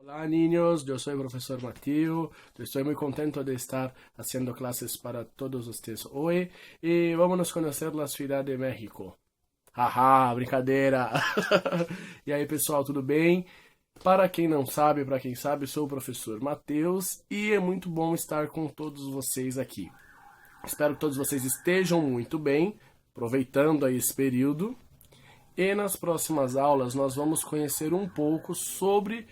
Hola niños, yo soy el profesor Mateo, estoy muy contento de estar haciendo clases para todos ustedes hoy y vámonos a conocer la Ciudad de México. Haha, brincadeira! E aí pessoal, tudo bem? Para quem não sabe, para quem sabe, sou o professor Matheus e é muito bom estar com todos vocês aqui. Espero que todos vocês estejam muito bem, aproveitando aí esse período. E nas próximas aulas nós vamos conhecer um pouco sobre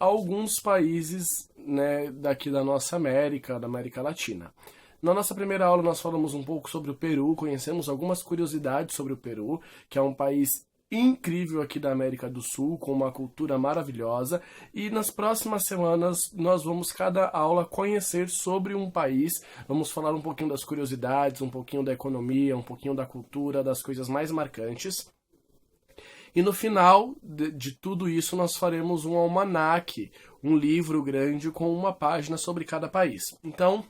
alguns países, né, daqui da nossa América, da América Latina. Na nossa primeira aula nós falamos um pouco sobre o Peru, conhecemos algumas curiosidades sobre o Peru, que é um país incrível aqui da América do Sul, com uma cultura maravilhosa, e nas próximas semanas nós vamos cada aula conhecer sobre um país, vamos falar um pouquinho das curiosidades, um pouquinho da economia, um pouquinho da cultura, das coisas mais marcantes. E no final de tudo isso nós faremos um almanaque, um livro grande com uma página sobre cada país. Então,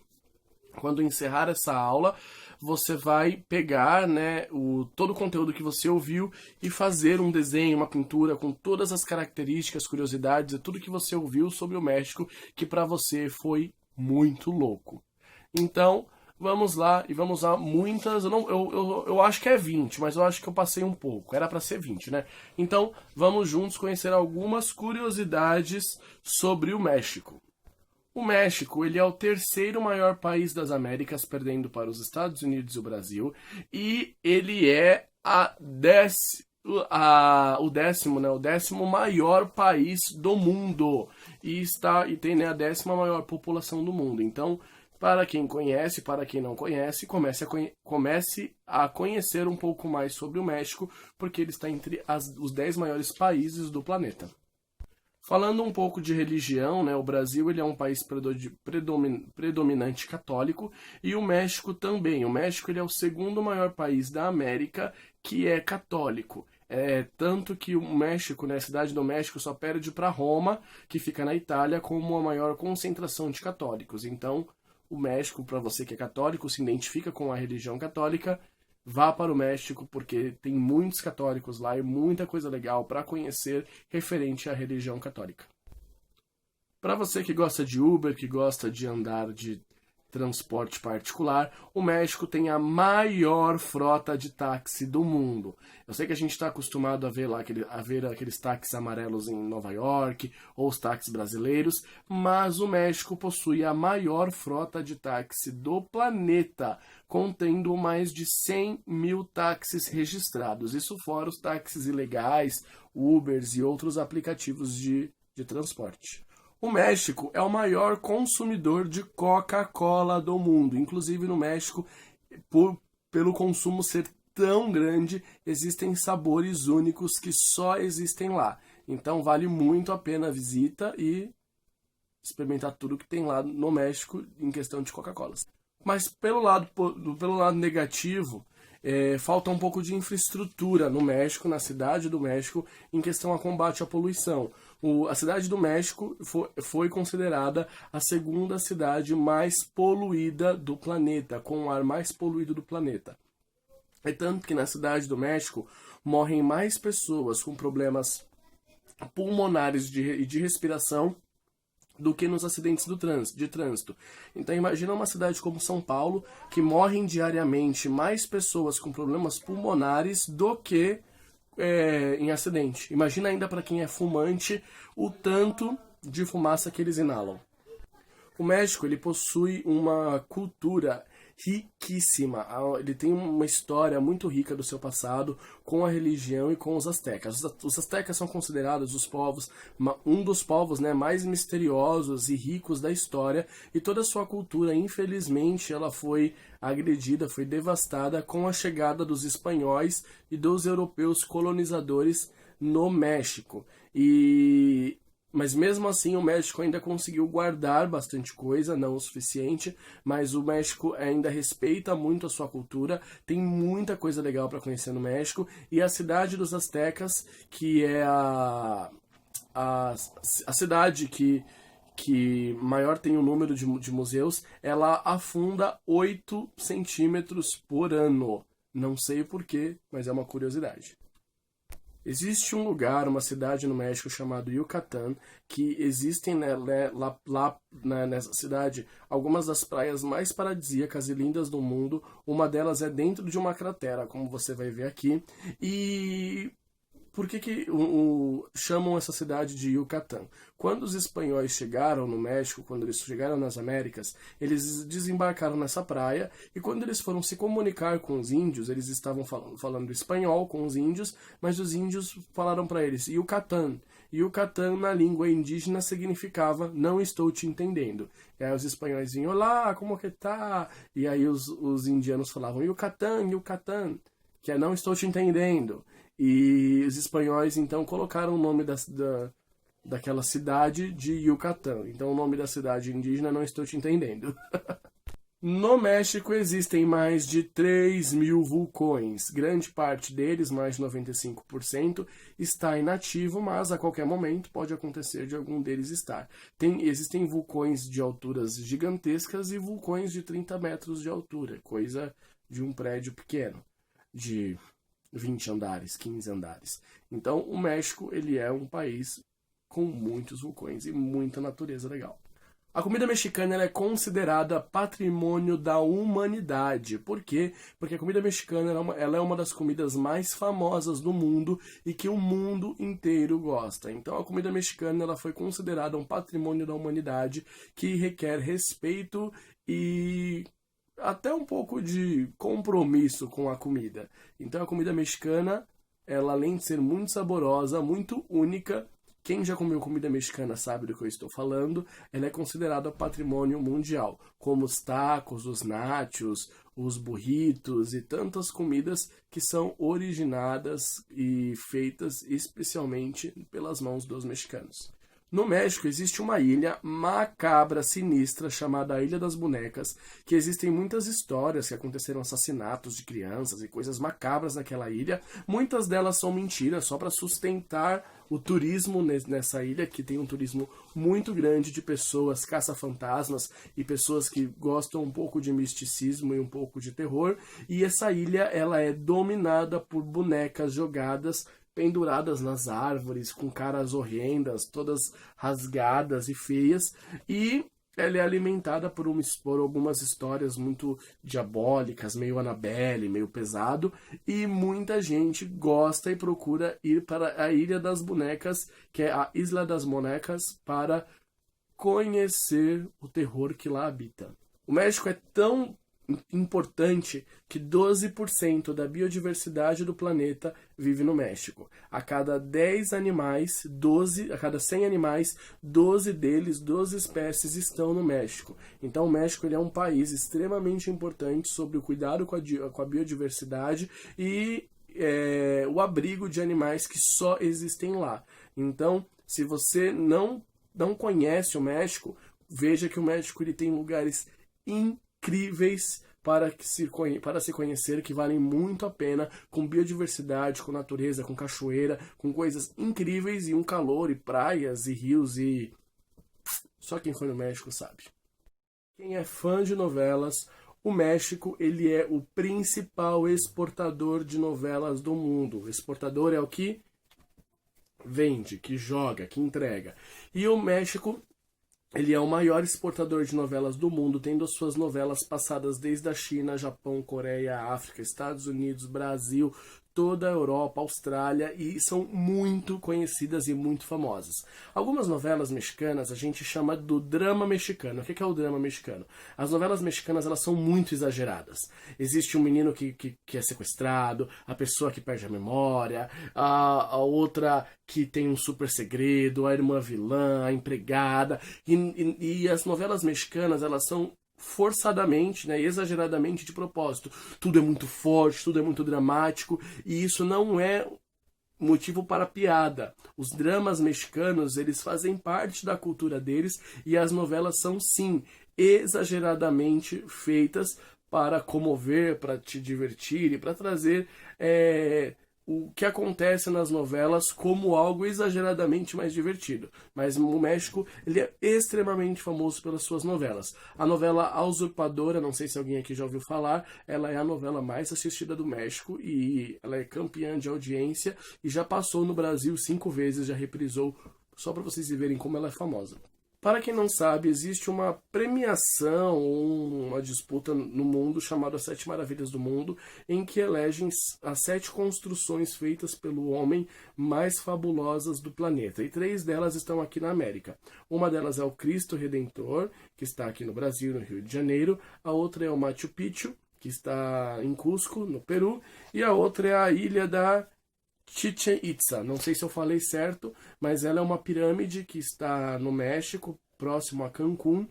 quando encerrar essa aula, você vai pegar, né, todo o conteúdo que você ouviu e fazer um desenho, uma pintura com todas as características, curiosidades e tudo que você ouviu sobre o México, que para você foi muito louco. Então, vamos lá e vamos a muitas. Eu acho que é 20, mas eu acho que eu passei um pouco. Era para ser 20, né? Então, vamos juntos conhecer algumas curiosidades sobre o México. O México, ele é o terceiro maior país das Américas, perdendo para os Estados Unidos e o Brasil, e ele é o décimo maior país do mundo e tem, né, a 10ª maior população do mundo. Então, para quem conhece, para quem não conhece, comece a conhecer um pouco mais sobre o México, porque ele está entre os 10 maiores países do planeta. Falando um pouco de religião, né, o Brasil ele é um país predominante católico e o México também. O México ele é o segundo maior país da América que é católico. Tanto que o México, né, a cidade do México só perde para Roma, que fica na Itália, como a maior concentração de católicos. Então, o México, para você que é católico, se identifica com a religião católica, vá para o México, porque tem muitos católicos lá e muita coisa legal para conhecer referente à religião católica. Para você que gosta de Uber, que gosta de andar de transporte particular, o México tem a maior frota de táxi do mundo. Eu sei que a gente está acostumado a ver lá aqueles táxis amarelos em Nova York, ou os táxis brasileiros, mas o México possui a maior frota de táxi do planeta, contendo mais de 100 mil táxis registrados. Isso fora os táxis ilegais, Ubers e outros aplicativos de transporte. O México é o maior consumidor de Coca-Cola do mundo. Inclusive no México, pelo consumo ser tão grande, existem sabores únicos que só existem lá. Então vale muito a pena a visita e experimentar tudo que tem lá no México em questão de Coca-Cola. Mas pelo lado negativo, falta um pouco de infraestrutura no México, na cidade do México, em questão a combate à poluição. A cidade do México foi considerada a segunda cidade mais poluída do planeta, com o ar mais poluído do planeta. É tanto que na cidade do México morrem mais pessoas com problemas pulmonares e de respiração do que nos acidentes de trânsito. Então imagina uma cidade como São Paulo, que morrem diariamente mais pessoas com problemas pulmonares do que em acidente. Imagina ainda para quem é fumante o tanto de fumaça que eles inalam. O México ele possui uma cultura riquíssima. Ele tem uma história muito rica do seu passado com a religião e com os astecas. Os astecas são considerados um dos povos, né, mais misteriosos e ricos da história, e toda a sua cultura, infelizmente, ela foi agredida, foi devastada com a chegada dos espanhóis e dos europeus colonizadores no México. Mas mesmo assim o México ainda conseguiu guardar bastante coisa, não o suficiente, mas o México ainda respeita muito a sua cultura, tem muita coisa legal para conhecer no México, e a cidade dos Aztecas, que é a cidade que maior tem o número de museus, ela afunda 8 centímetros por ano. Não sei o porquê, mas é uma curiosidade. Existe um lugar, uma cidade no México chamado Yucatán, que existem nessa cidade algumas das praias mais paradisíacas e lindas do mundo. Uma delas é dentro de uma cratera, como você vai ver aqui. E por que chamam essa cidade de Yucatán? Quando os espanhóis chegaram no México, quando eles chegaram nas Américas, eles desembarcaram nessa praia e quando eles foram se comunicar com os índios, eles estavam falando espanhol com os índios, mas os índios falaram para eles Yucatán. Yucatán na língua indígena significava não estou te entendendo. E aí os espanhóis vinham, olá, como que tá? E aí os indianos falavam Yucatán, Yucatán, que é não estou te entendendo. E os espanhóis, então, colocaram o nome daquela cidade de Yucatán. Então, o nome da cidade indígena, não estou te entendendo. No México existem mais de 3.000 vulcões. Grande parte deles, mais de 95%, está inativo, mas a qualquer momento pode acontecer de algum deles estar. Existem vulcões de alturas gigantescas e vulcões de 30 metros de altura, coisa de um prédio pequeno, de 20 andares, 15 andares. Então, o México, ele é um país com muitos vulcões e muita natureza legal. A comida mexicana ela é considerada patrimônio da humanidade. Por quê? Porque a comida mexicana ela é uma das comidas mais famosas do mundo e que o mundo inteiro gosta. Então, a comida mexicana ela foi considerada um patrimônio da humanidade que requer respeito e até um pouco de compromisso com a comida. Então a comida mexicana, ela além de ser muito saborosa, muito única, quem já comeu comida mexicana sabe do que eu estou falando, ela é considerada patrimônio mundial, como os tacos, os nachos, os burritos e tantas comidas que são originadas e feitas especialmente pelas mãos dos mexicanos. No México existe uma ilha macabra, sinistra, chamada a Ilha das Bonecas, que existem muitas histórias que aconteceram assassinatos de crianças e coisas macabras naquela ilha. Muitas delas são mentiras, só para sustentar o turismo nessa ilha, que tem um turismo muito grande de pessoas caça-fantasmas e pessoas que gostam um pouco de misticismo e um pouco de terror. E essa ilha ela é dominada por bonecas jogadas penduradas nas árvores, com caras horrendas, todas rasgadas e feias, e ela é alimentada por algumas histórias muito diabólicas, meio Annabelle, meio pesado, e muita gente gosta e procura ir para a Ilha das Bonecas, que é a Isla das Bonecas, para conhecer o terror que lá habita. O México é tão importante que 12% da biodiversidade do planeta vive no México. A cada 10 animais, a cada 100 animais, 12 deles, 12 espécies estão no México. Então o México ele é um país extremamente importante sobre o cuidado com a biodiversidade e o abrigo de animais que só existem lá. Então, se você não conhece o México, veja que o México ele tem lugares incríveis para se conhecer, que valem muito a pena, com biodiversidade, com natureza, com cachoeira, com coisas incríveis e um calor, e praias, e rios, e só quem foi no México sabe. Quem é fã de novelas, o México ele é o principal exportador de novelas do mundo. O exportador é o que vende, que joga, que entrega. E o México ele é o maior exportador de novelas do mundo, tendo as suas novelas passadas desde a China, Japão, Coreia, África, Estados Unidos, Brasil, toda a Europa, Austrália, e são muito conhecidas e muito famosas. Algumas novelas mexicanas a gente chama do drama mexicano. O que é o drama mexicano? As novelas mexicanas elas são muito exageradas. Existe um menino que é sequestrado, a pessoa que perde a memória, a outra que tem um super segredo, a irmã vilã, a empregada, e as novelas mexicanas elas são forçadamente, né, exageradamente de propósito. Tudo é muito forte, tudo é muito dramático, e isso não é motivo para piada. Os dramas mexicanos, eles fazem parte da cultura deles, e as novelas são, sim, exageradamente feitas para comover, para te divertir e para trazer o que acontece nas novelas como algo exageradamente mais divertido. Mas o México, ele é extremamente famoso pelas suas novelas. A novela A Usurpadora, não sei se alguém aqui já ouviu falar, ela é a novela mais assistida do México e ela é campeã de audiência e já passou no Brasil 5 vezes, já reprisou, só para vocês verem como ela é famosa. Para quem não sabe, existe uma premiação, uma disputa no mundo chamada As 7 Maravilhas do Mundo, em que elegem as 7 construções feitas pelo homem mais fabulosas do planeta. E 3 delas estão aqui na América. Uma delas é o Cristo Redentor, que está aqui no Brasil, no Rio de Janeiro. A outra é o Machu Picchu, que está em Cusco, no Peru. E a outra é a ilha da Chichén Itzá, não sei se eu falei certo, mas ela é uma pirâmide que está no México, próximo a Cancún,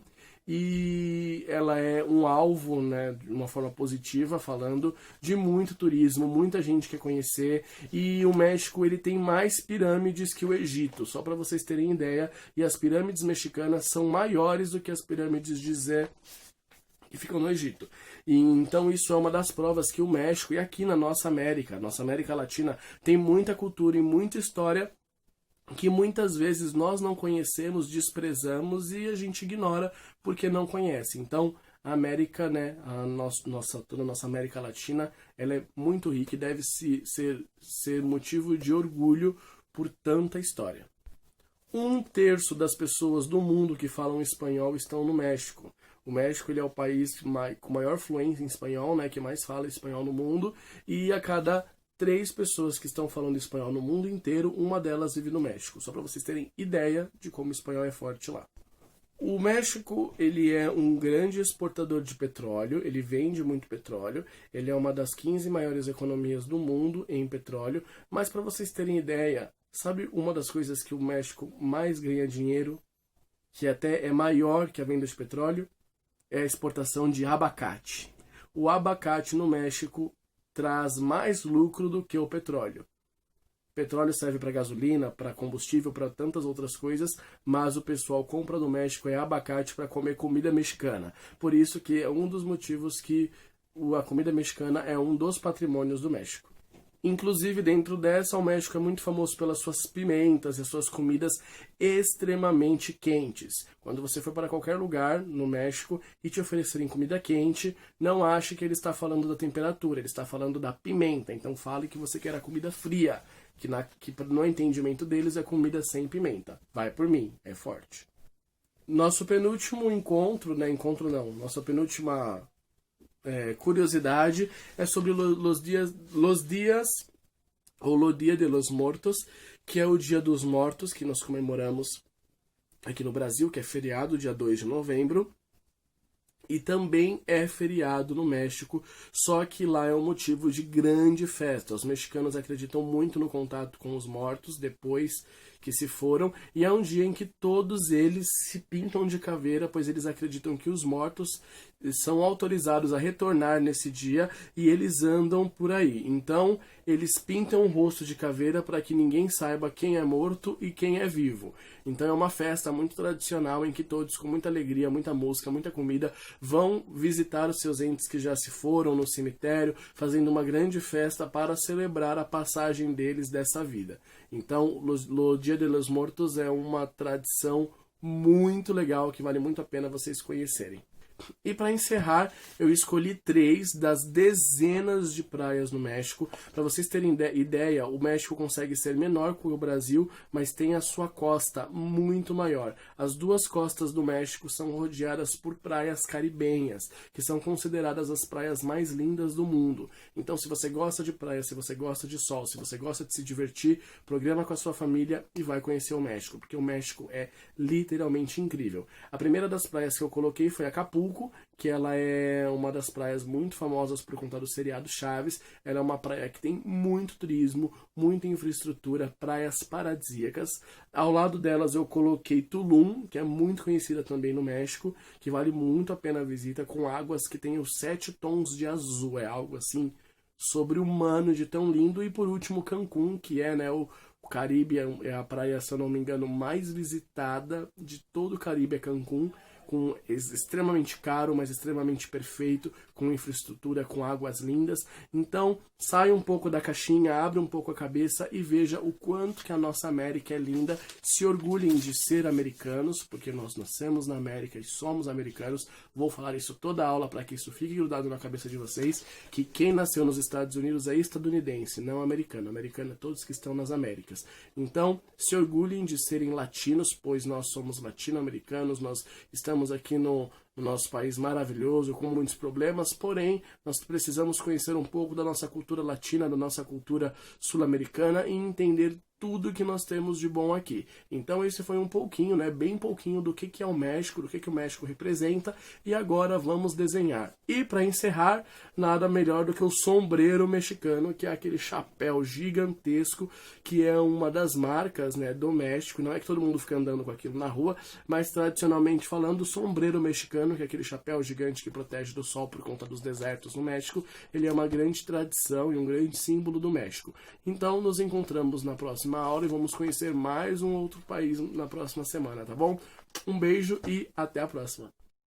e ela é um alvo, né, de uma forma positiva, falando de muito turismo, muita gente quer conhecer, e o México ele tem mais pirâmides que o Egito, só para vocês terem ideia, e as pirâmides mexicanas são maiores do que as pirâmides de Gizé, que ficam no Egito. E então isso é uma das provas que o México, e aqui na nossa América Latina, tem muita cultura e muita história que muitas vezes nós não conhecemos, desprezamos e a gente ignora porque não conhece. Então, a América, né, toda a nossa América Latina, ela é muito rica e deve ser motivo de orgulho por tanta história. 1/3 das pessoas do mundo que falam espanhol estão no México. O México ele é o país com maior fluência em espanhol, né, que mais fala espanhol no mundo, e a cada 3 pessoas que estão falando espanhol no mundo inteiro, uma delas vive no México. Só para vocês terem ideia de como o espanhol é forte lá. O México ele é um grande exportador de petróleo, ele vende muito petróleo, ele é uma das 15 maiores economias do mundo em petróleo, mas para vocês terem ideia, sabe uma das coisas que o México mais ganha dinheiro, que até é maior que a venda de petróleo? É a exportação de abacate. O abacate no México traz mais lucro do que o petróleo. O petróleo serve para gasolina, para combustível, para tantas outras coisas, mas o pessoal compra do México é abacate para comer comida mexicana. Por isso que é um dos motivos que a comida mexicana é um dos patrimônios do México. Inclusive, dentro dessa, o México é muito famoso pelas suas pimentas e suas comidas extremamente quentes. Quando você for para qualquer lugar no México e te oferecerem comida quente, não ache que ele está falando da temperatura, ele está falando da pimenta. Então fale que você quer a comida fria, que no entendimento deles é comida sem pimenta. Vai por mim, é forte. Nosso penúltimo nossa penúltima curiosidade é sobre los dias ou lo Dia de los Mortos, que é o Dia dos Mortos que nós comemoramos aqui no Brasil, que é feriado dia 2 de novembro, e também é feriado no México, só que lá é um motivo de grande festa. Os mexicanos acreditam muito no contato com os mortos depois que se foram, e é um dia em que todos eles se pintam de caveira, pois eles acreditam que os mortos são autorizados a retornar nesse dia e eles andam por aí. Então, eles pintam o rosto de caveira para que ninguém saiba quem é morto e quem é vivo. Então, é uma festa muito tradicional em que todos, com muita alegria, muita música, muita comida, vão visitar os seus entes que já se foram no cemitério, fazendo uma grande festa para celebrar a passagem deles dessa vida. Então, o Dia de los Mortos é uma tradição muito legal que vale muito a pena vocês conhecerem. E para encerrar, eu escolhi 3 das dezenas de praias no México. Para vocês terem ideia, o México consegue ser menor que o Brasil, mas tem a sua costa muito maior. As 2 costas do México são rodeadas por praias caribenhas, que são consideradas as praias mais lindas do mundo. Então, se você gosta de praia, se você gosta de sol, se você gosta de se divertir, programa com a sua família e vai conhecer o México, porque o México é literalmente incrível. A primeira das praias que eu coloquei foi Acapulco, que ela é uma das praias muito famosas por conta do seriado Chaves. Ela é uma praia que tem muito turismo, muita infraestrutura, praias paradisíacas. Ao lado delas eu coloquei Tulum, que é muito conhecida também no México, que vale muito a pena a visita, com águas que tem os 7 tons de azul. É algo assim sobre-humano de tão lindo. E por último Cancún, que é, né, o Caribe, é a praia, se eu não me engano, mais visitada de todo o Caribe, é Cancún, extremamente caro, mas extremamente perfeito, com infraestrutura, com águas lindas. Então, sai um pouco da caixinha, abre um pouco a cabeça e veja o quanto que a nossa América é linda. Se orgulhem de ser americanos, porque nós nascemos na América e somos americanos. Vou falar isso toda a aula para que isso fique grudado na cabeça de vocês, que quem nasceu nos Estados Unidos é estadunidense, não americano. Americano é todos que estão nas Américas. Então, se orgulhem de serem latinos, pois nós somos latino-americanos, nós estamos aqui no nosso país maravilhoso, com muitos problemas, porém, nós precisamos conhecer um pouco da nossa cultura latina, da nossa cultura sul-americana e entender tudo que nós temos de bom aqui. Então esse foi um pouquinho, né, bem pouquinho do que é o México, do que o México representa, e agora vamos desenhar. E para encerrar, nada melhor do que o sombreiro mexicano, que é aquele chapéu gigantesco, que é uma das marcas, né, do México. Não é que todo mundo fica andando com aquilo na rua, mas tradicionalmente falando, o sombreiro mexicano, que é aquele chapéu gigante que protege do sol por conta dos desertos no México, ele é uma grande tradição e um grande símbolo do México. Então nos encontramos na próxima aula e vamos conhecer mais um outro país na próxima semana, tá bom? Um beijo e até a próxima!